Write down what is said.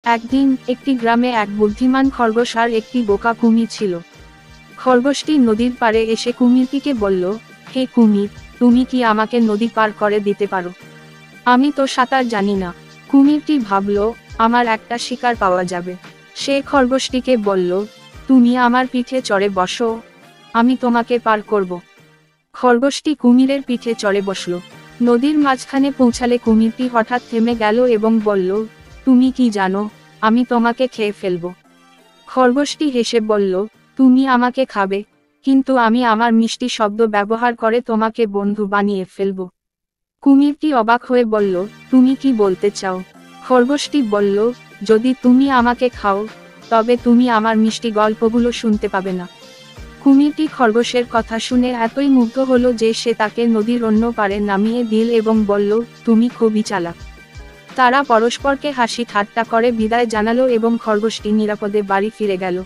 একদিন একটি গ্রামে এক বুদ্ধিমান খরগোশ আর একটি বোকা কুমির ছিল। খরগোশটি নদীর পাড়ে এসে কুমিরটিকে বলল, হে কুমির, তুমি কি আমাকে নদী পার করে দিতে পারো? আমি তো সাঁতার জানি না। কুমিরটি ভাবল, আমার একটা শিকার পাওয়া যাবে। সে খরগোশটিকে বলল, তুমি আমার পিঠে চড়ে বসো, আমি তোমাকে পার করব। খরগোশটি কুমিরের পিঠে চড়ে বসল। নদীর মাঝখানে পৌঁছালে কুমিরটি হঠাৎ থেমে গেল এবং বলল, তুমি কি জানো, আমি তোমাকে খেয়ে ফেলব। খরগোশটি হেসে বলল, তুমি আমাকে খাবে, কিন্তু আমি আমার মিষ্টি শব্দ ব্যবহার করে তোমাকে বন্ধু বানিয়ে ফেলব। কুমিরটি অবাক হয়ে বলল, তুমি কি বলতে চাও? খরগোশটি বলল, যদি তুমি আমাকে খাও, তবে তুমি আমার মিষ্টি গল্পগুলো শুনতে পাবে না। কুমিরটি খরগোশের কথা শুনে এতই মুগ্ধ হলো যে সে তাকে নদীর অন্য পারে নামিয়ে দিল এবং বলল, তুমি খুবই চালাক। তারা পরস্পরকে হাসি ঠাট্টা করে বিদায় জানালো এবং খরগোশটি নিরাপদে বাড়ি ফিরে গেল।